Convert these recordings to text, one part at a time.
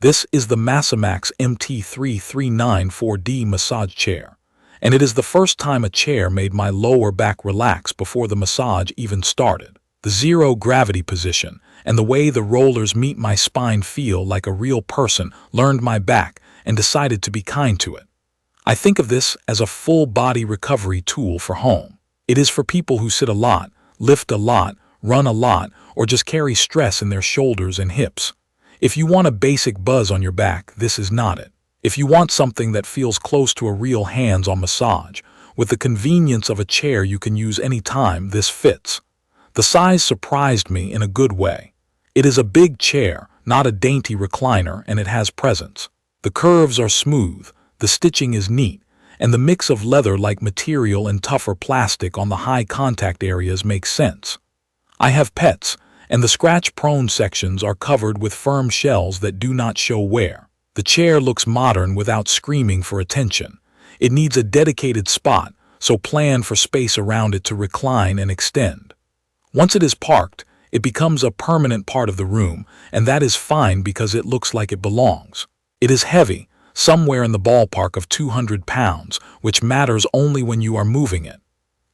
This is the MassaMAX MT339 4D massage chair, and it is the first time a chair made my lower back relax before the massage even started. The zero gravity position and the way the rollers meet my spine feel like a real person learned my back and decided to be kind to it. I think of this as a full body recovery tool for home. It is for people who sit a lot, lift a lot, run a lot, or just carry stress in their shoulders and hips. If you want a basic buzz on your back, this is not it. If you want something that feels close to a real hands-on massage, with the convenience of a chair you can use anytime, this fits. The size surprised me in a good way. It is a big chair, not a dainty recliner, and it has presence. The curves are smooth, the stitching is neat, and the mix of leather-like material and tougher plastic on the high contact areas makes sense. I have pets, and the scratch-prone sections are covered with firm shells that do not show wear. The chair looks modern without screaming for attention. It needs a dedicated spot, so plan for space around it to recline and extend. Once it is parked, it becomes a permanent part of the room, and that is fine because it looks like it belongs. It is heavy, somewhere in the ballpark of 200 pounds, which matters only when you are moving it.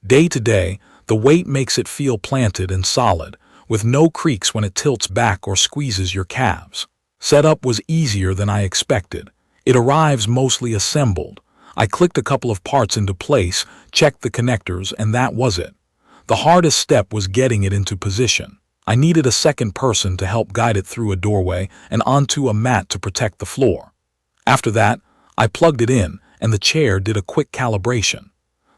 Day to day, the weight makes it feel planted and solid, with no creaks when it tilts back or squeezes your calves. Setup was easier than I expected. It arrives mostly assembled. I clicked a couple of parts into place, checked the connectors, and that was it. The hardest step was getting it into position. I needed a second person to help guide it through a doorway and onto a mat to protect the floor. After that, I plugged it in, and the chair did a quick calibration.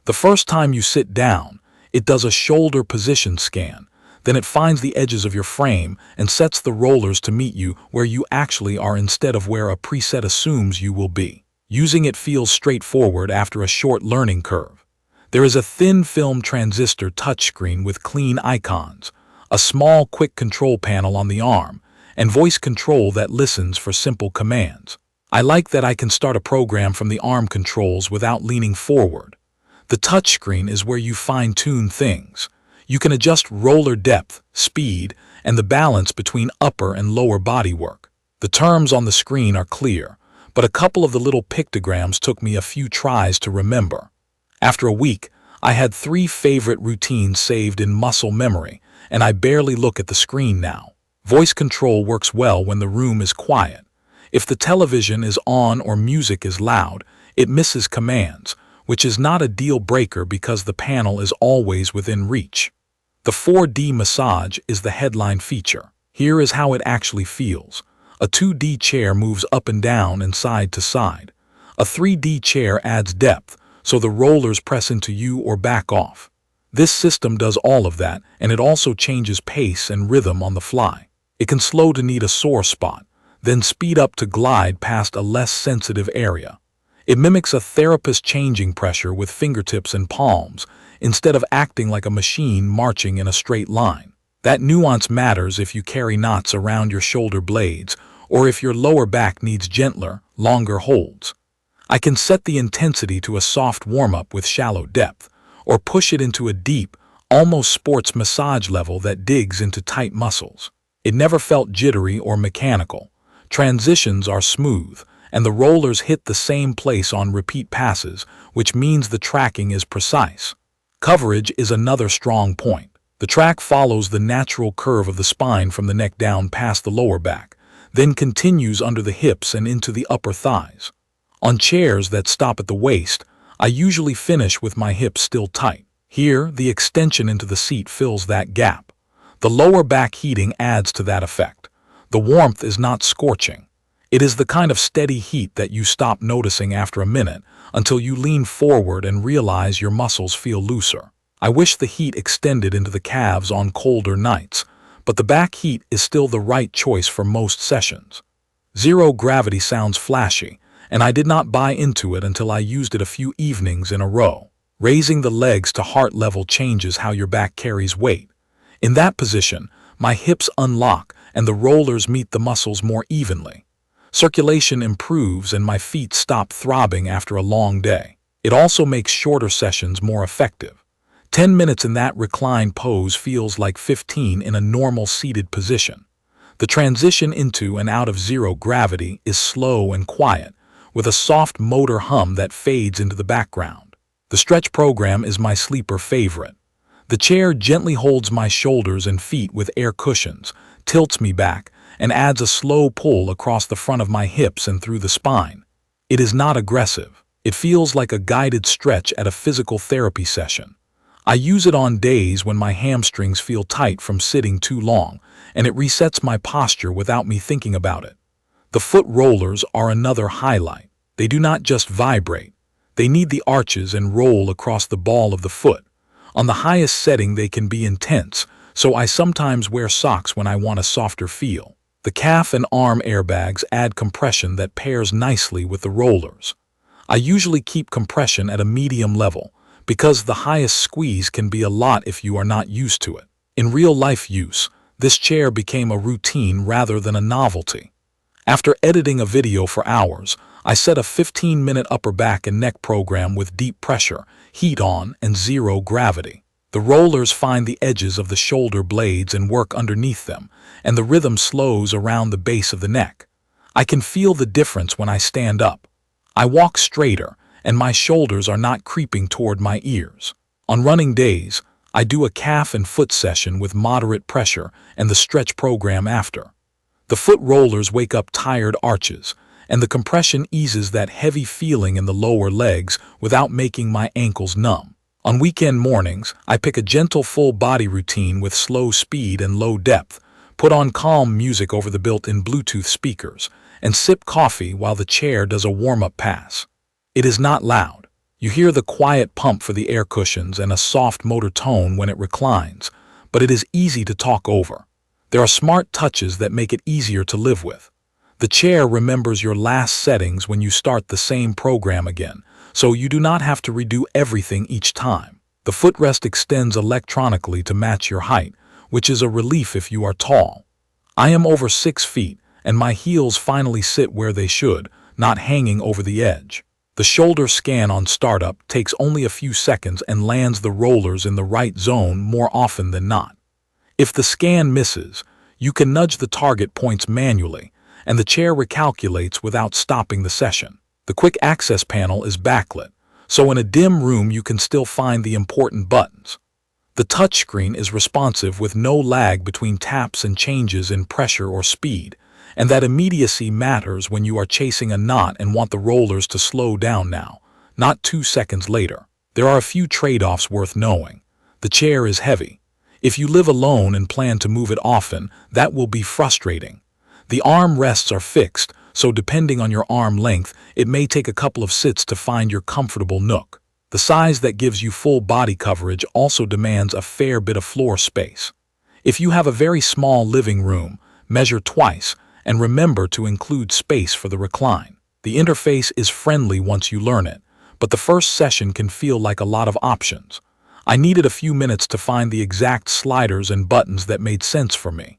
The first time you sit down, it does a shoulder position scan. Then it finds the edges of your frame and sets the rollers to meet you where you actually are instead of where a preset assumes you will be. Using it feels straightforward after a short learning curve. There is a thin film transistor touchscreen with clean icons, a small quick control panel on the arm, and voice control that listens for simple commands. I like that I can start a program from the arm controls without leaning forward. The touchscreen is where you fine-tune things. You can adjust roller depth, speed, and the balance between upper and lower bodywork. The terms on the screen are clear, but a couple of the little pictograms took me a few tries to remember. After a week, I had 3 favorite routines saved in muscle memory, and I barely look at the screen now. Voice control works well when the room is quiet. If the television is on or music is loud, it misses commands, which is not a deal breaker because the panel is always within reach. The 4D massage is the headline feature. Here is how it actually feels. A 2D chair moves up and down and side to side. A 3D chair adds depth, so the rollers press into you or back off. This system does all of that, and it also changes pace and rhythm on the fly. It can slow to need a sore spot, then speed up to glide past a less sensitive area. It mimics a therapist changing pressure with fingertips and palms, instead of acting like a machine marching in a straight line. That nuance matters if you carry knots around your shoulder blades, or if your lower back needs gentler, longer holds. I can set the intensity to a soft warm-up with shallow depth, or push it into a deep, almost sports massage level that digs into tight muscles. It never felt jittery or mechanical. Transitions are smooth, and the rollers hit the same place on repeat passes, which means the tracking is precise. Coverage is another strong point. The track follows the natural curve of the spine from the neck down past the lower back, then continues under the hips and into the upper thighs. On chairs that stop at the waist, I usually finish with my hips still tight. Here, the extension into the seat fills that gap. The lower back heating adds to that effect. The warmth is not scorching. It is the kind of steady heat that you stop noticing after a minute until you lean forward and realize your muscles feel looser. I wish the heat extended into the calves on colder nights, but the back heat is still the right choice for most sessions. Zero gravity sounds flashy, and I did not buy into it until I used it a few evenings in a row. Raising the legs to heart level changes how your back carries weight. In that position, my hips unlock and the rollers meet the muscles more evenly. Circulation improves and my feet stop throbbing after a long day. It also makes shorter sessions more effective. 10 minutes in that reclined pose feels like 15 in a normal seated position. The transition into and out of zero gravity is slow and quiet, with a soft motor hum that fades into the background. The stretch program is my sleeper favorite. The chair gently holds my shoulders and feet with air cushions, tilts me back, and adds a slow pull across the front of my hips and through the spine. It is not aggressive. It feels like a guided stretch at a physical therapy session. I use it on days when my hamstrings feel tight from sitting too long, and it resets my posture without me thinking about it. The foot rollers are another highlight. They do not just vibrate. They knead the arches and roll across the ball of the foot. On the highest setting, they can be intense, so I sometimes wear socks when I want a softer feel. The calf and arm airbags add compression that pairs nicely with the rollers. I usually keep compression at a medium level, because the highest squeeze can be a lot if you are not used to it. In real-life use, this chair became a routine rather than a novelty. After editing a video for hours, I set a 15-minute upper back and neck program with deep pressure, heat on, and zero gravity. The rollers find the edges of the shoulder blades and work underneath them, and the rhythm slows around the base of the neck. I can feel the difference when I stand up. I walk straighter, and my shoulders are not creeping toward my ears. On running days, I do a calf and foot session with moderate pressure and the stretch program after. The foot rollers wake up tired arches, and the compression eases that heavy feeling in the lower legs without making my ankles numb. On weekend mornings, I pick a gentle full body routine with slow speed and low depth, put on calm music over the built-in Bluetooth speakers, and sip coffee while the chair does a warm-up pass. It is not loud. You hear the quiet pump for the air cushions and a soft motor tone when it reclines, but it is easy to talk over. There are smart touches that make it easier to live with. The chair remembers your last settings when you start the same program again, so you do not have to redo everything each time. The footrest extends electronically to match your height, which is a relief if you are tall. I am over 6 feet, and my heels finally sit where they should, not hanging over the edge. The shoulder scan on startup takes only a few seconds and lands the rollers in the right zone more often than not. If the scan misses, you can nudge the target points manually, and the chair recalculates without stopping the session. The quick access panel is backlit, so in a dim room you can still find the important buttons. The touchscreen is responsive with no lag between taps and changes in pressure or speed, and that immediacy matters when you are chasing a knot and want the rollers to slow down now, not 2 seconds later. There are a few trade-offs worth knowing. The chair is heavy. If you live alone and plan to move it often, that will be frustrating. The arm rests are fixed, so depending on your arm length, it may take a couple of sits to find your comfortable nook. The size that gives you full body coverage also demands a fair bit of floor space. If you have a very small living room, measure twice, and remember to include space for the recline. The interface is friendly once you learn it, but the first session can feel like a lot of options. I needed a few minutes to find the exact sliders and buttons that made sense for me.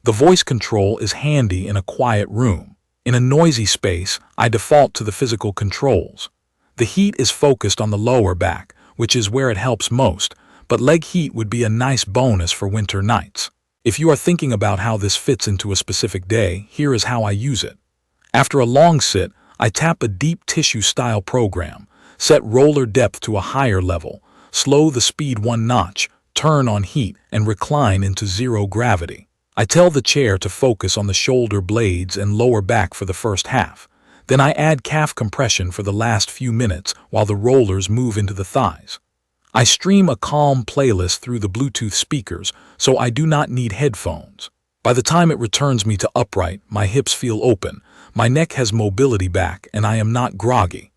The voice control is handy in a quiet room. In a noisy space, I default to the physical controls. The heat is focused on the lower back, which is where it helps most, but leg heat would be a nice bonus for winter nights. If you are thinking about how this fits into a specific day, here is how I use it. After a long sit, I tap a deep tissue-style program, set roller depth to a higher level, slow the speed 1 notch, turn on heat, and recline into zero gravity. I tell the chair to focus on the shoulder blades and lower back for the first half. Then I add calf compression for the last few minutes while the rollers move into the thighs. I stream a calm playlist through the Bluetooth speakers, so I do not need headphones. By the time it returns me to upright, my hips feel open, my neck has mobility back, and I am not groggy.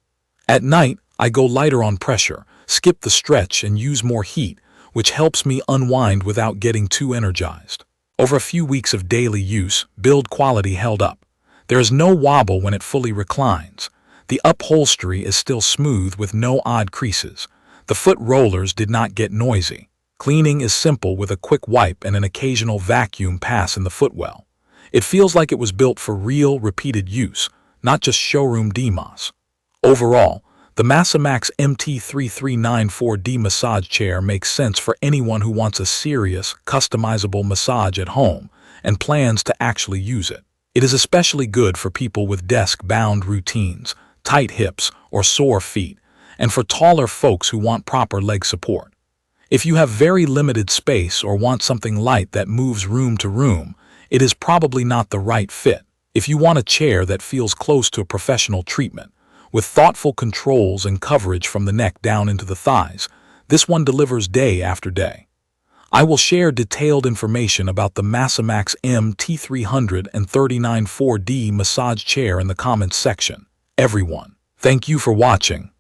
At night, I go lighter on pressure, skip the stretch, and use more heat, which helps me unwind without getting too energized. Over a few weeks of daily use, build quality held up. There is no wobble when it fully reclines. The upholstery is still smooth with no odd creases. The foot rollers did not get noisy. Cleaning is simple with a quick wipe and an occasional vacuum pass in the footwell. It feels like it was built for real, repeated use, not just showroom demos. Overall, the MassaMAX MT339 4D massage chair makes sense for anyone who wants a serious, customizable massage at home and plans to actually use it. It is especially good for people with desk-bound routines, tight hips, or sore feet, and for taller folks who want proper leg support. If you have very limited space or want something light that moves room to room, it is probably not the right fit. If you want a chair that feels close to a professional treatment, with thoughtful controls and coverage from the neck down into the thighs, this one delivers day after day. I will share detailed information about the MassaMAX MT339 4D massage chair in the comments section. Everyone, thank you for watching.